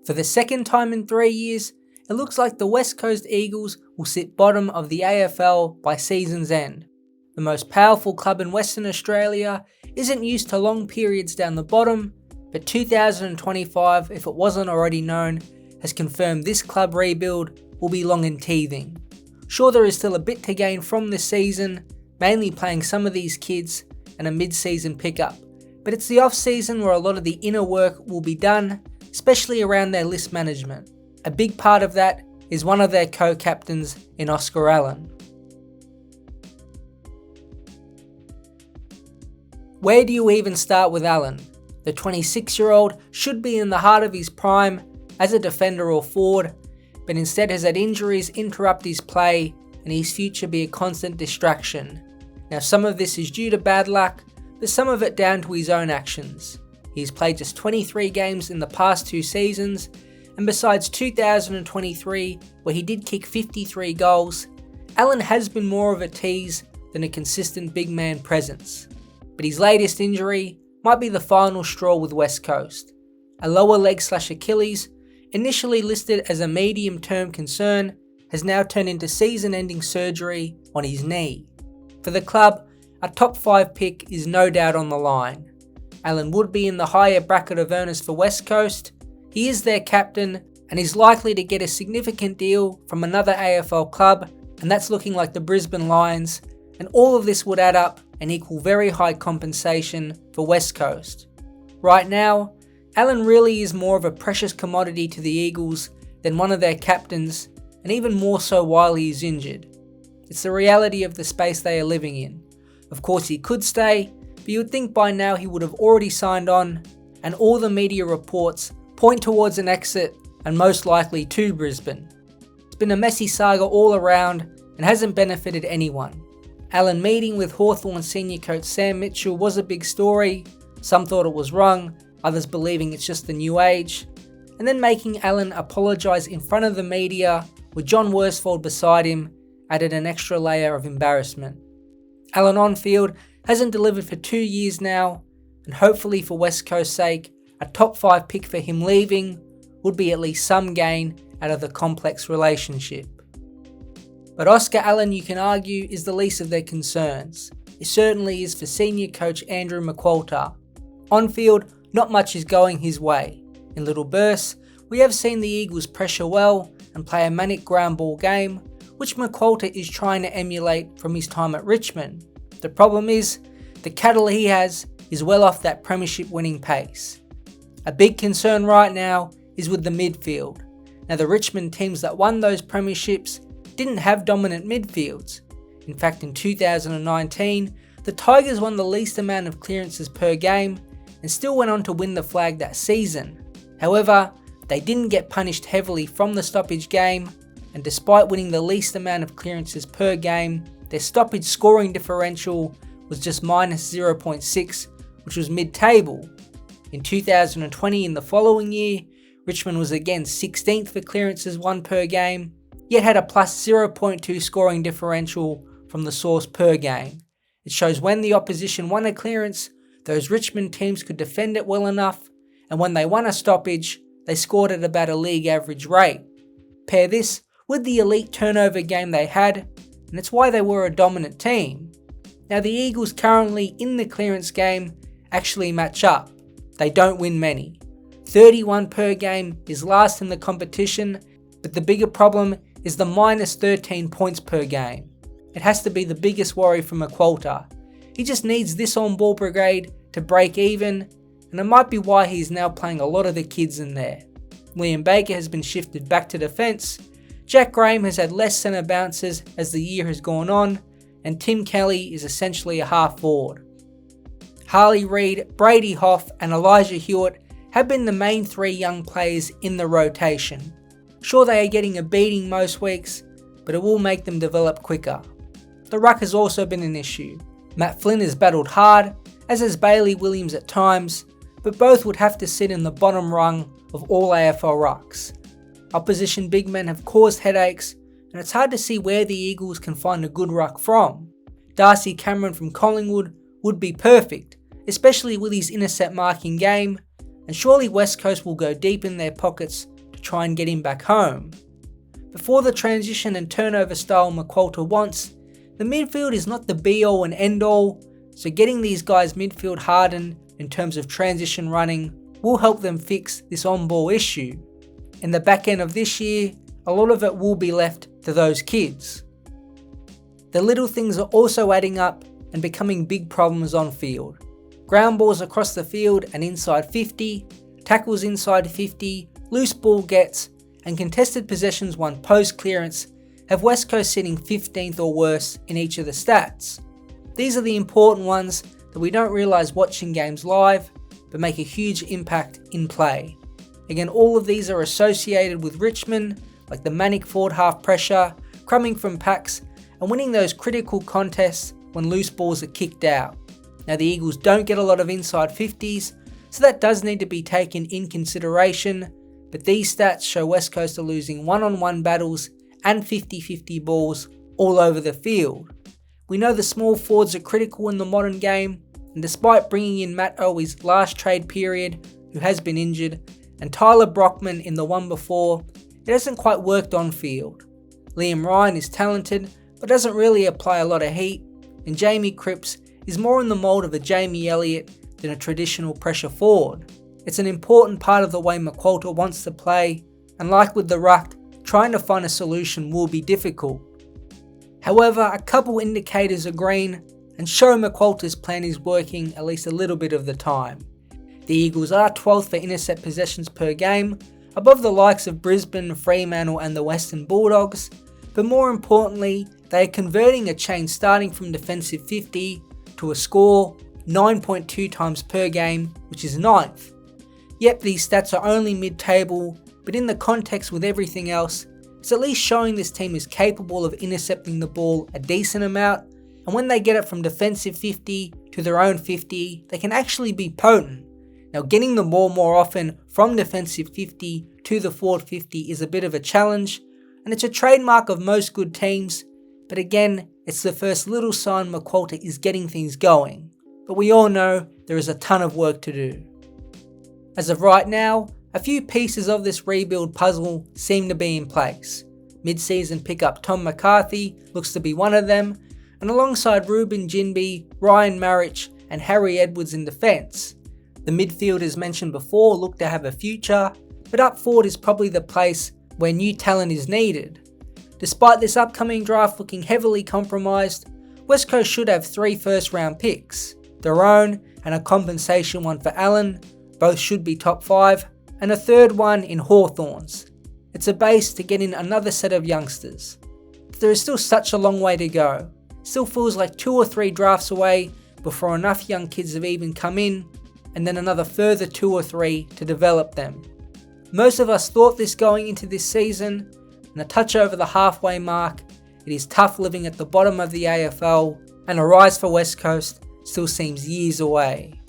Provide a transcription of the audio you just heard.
For the second time in 3 years, it looks like the West Coast Eagles will sit bottom of the AFL by season's end. The most powerful club in Western Australia isn't used to long periods down the bottom, but 2025, if it wasn't already known, has confirmed this club rebuild will be long and teething. Sure, there is still a bit to gain from this season, mainly playing some of these kids and a mid-season pickup, but it's the off-season where a lot of the inner work will be done, especially around their list management. A big part of that is one of their co-captains in Oscar Allen. Where do you even start with Allen? The 26-year-old should be in the heart of his prime as a defender or forward, but instead has had injuries interrupt his play and his future be a constant distraction. Now, some of this is due to bad luck, but some of it down to his own actions. He's played just 23 games in the past 2 seasons, and besides 2023, where he did kick 53 goals, Allen has been more of a tease than a consistent big man presence. But his latest injury might be the final straw with West Coast. A lower leg/Achilles, initially listed as a medium-term concern, has now turned into season-ending surgery on his knee. For the club, a top 5 pick is no doubt on the line. Allen would be in the higher bracket of earners for West Coast. He is their captain and is likely to get a significant deal from another AFL club, and that's looking like the Brisbane Lions, and all of this would add up and equal very high compensation for West Coast. Right now, Allen really is more of a precious commodity to the Eagles than one of their captains, and even more so while he is injured. It's the reality of the space they are living in. Of course, he could stay, but you would think by now he would have already signed on, and all the media reports point towards an exit and most likely to Brisbane. It's been a messy saga all around and hasn't benefited anyone. Allen meeting with Hawthorn senior coach Sam Mitchell was a big story. Some thought it was wrong, others believing it's just the new age. And then making Allen apologise in front of the media with John Worsfold beside him added an extra layer of embarrassment. Allen on field hasn't delivered for 2 years now, and hopefully for West Coast's sake, a top 5 pick for him leaving would be at least some gain out of the complex relationship. But Oscar Allen, you can argue, is the least of their concerns. It certainly is for senior coach Andrew McQualter. On field, not much is going his way. In little bursts, we have seen the Eagles pressure well and play a manic ground ball game, which McQualter is trying to emulate from his time at Richmond. The problem is, the cattle he has is well off that premiership winning pace. A big concern right now is with the midfield. Now, the Richmond teams that won those premierships didn't have dominant midfields. In fact, in 2019, the Tigers won the least amount of clearances per game and still went on to win the flag that season. However, they didn't get punished heavily from the stoppage game, and despite winning the least amount of clearances per game, their stoppage scoring differential was just minus 0.6, which was mid-table. In 2020, in the following year, Richmond was again 16th for clearances won per game, yet had a plus 0.2 scoring differential from the source per game. It shows when the opposition won a clearance, those Richmond teams could defend it well enough, and when they won a stoppage, they scored at about a league average rate. Pair this with the elite turnover game they had, and it's why they were a dominant team. Now, the Eagles currently in the clearance game actually match up. They don't win many. 31 per game is last in the competition, but the bigger problem is the minus 13 points per game. It has to be the biggest worry for McQualter. He just needs this on-ball brigade to break even, and it might be why he's now playing a lot of the kids in there. Liam Baker has been shifted back to defence, Jack Graham has had less centre bounces as the year has gone on, and Tim Kelly is essentially a half forward. Harley Reid, Brady Hough and Elijah Hewitt have been the main 3 young players in the rotation. Sure, they are getting a beating most weeks, but it will make them develop quicker. The ruck has also been an issue. Matt Flynn has battled hard, as has Bailey Williams at times, but both would have to sit in the bottom rung of all AFL rucks. Opposition big men have caused headaches, and it's hard to see where the Eagles can find a good ruck from. Darcy Cameron from Collingwood would be perfect, especially with his intercept marking game, and surely West Coast will go deep in their pockets to try and get him back home. Before the transition and turnover style McQualter wants, the midfield is not the be all and end all, so getting these guys midfield hardened in terms of transition running will help them fix this on-ball issue. In the back end of this year, a lot of it will be left to those kids. The little things are also adding up and becoming big problems on field. Ground balls across the field and inside 50, tackles inside 50, loose ball gets, and contested possessions won post clearance have West Coast sitting 15th or worse in each of the stats. These are the important ones that we don't realise watching games live, but make a huge impact in play. Again, all of these are associated with Richmond, like the manic forward half pressure, crumbing from packs, and winning those critical contests when loose balls are kicked out. Now the Eagles don't get a lot of inside 50s, so that does need to be taken in consideration, but these stats show West Coast are losing one-on-one battles and 50-50 balls all over the field. We know the small forwards are critical in the modern game, and despite bringing in Matt Owi's last trade period, who has been injured, and Tyler Brockman in the one before, it hasn't quite worked on field. Liam Ryan is talented, but doesn't really apply a lot of heat, and Jamie Cripps is more in the mould of a Jamie Elliott than a traditional pressure forward. It's an important part of the way McQualter wants to play, and like with the ruck, trying to find a solution will be difficult. However, a couple indicators are green and show McQualter's plan is working at least a little bit of the time. The Eagles are 12th for intercept possessions per game, above the likes of Brisbane, Fremantle and the Western Bulldogs, but more importantly, they are converting a chain starting from defensive 50 to a score 9.2 times per game, which is 9th. Yep, these stats are only mid-table, but in the context with everything else, it's at least showing this team is capable of intercepting the ball a decent amount, and when they get it from defensive 50 to their own 50, they can actually be potent. Now getting the ball more often from defensive 50 to the forward 50 is a bit of a challenge, and it's a trademark of most good teams, but again, it's the first little sign McQualter is getting things going. But we all know there is a ton of work to do. As of right now, a few pieces of this rebuild puzzle seem to be in place. Mid-season pickup Tom McCarthy looks to be one of them, and alongside Ruben Ginbey, Ryan Marich and Harry Edwards in defence. The midfield as mentioned before look to have a future, but up forward is probably the place where new talent is needed. Despite this upcoming draft looking heavily compromised, West Coast should have 3 first-round picks, their own and a compensation one for Allen, both should be top 5, and a third one in Hawthorns. It's a base to get in another set of youngsters. But there is still such a long way to go. Still feels like 2 or 3 drafts away before enough young kids have even come in, and then another further 2 or 3 to develop them. Most of us thought this going into this season, and a touch over the halfway mark, it is tough living at the bottom of the AFL, and a rise for West Coast still seems years away.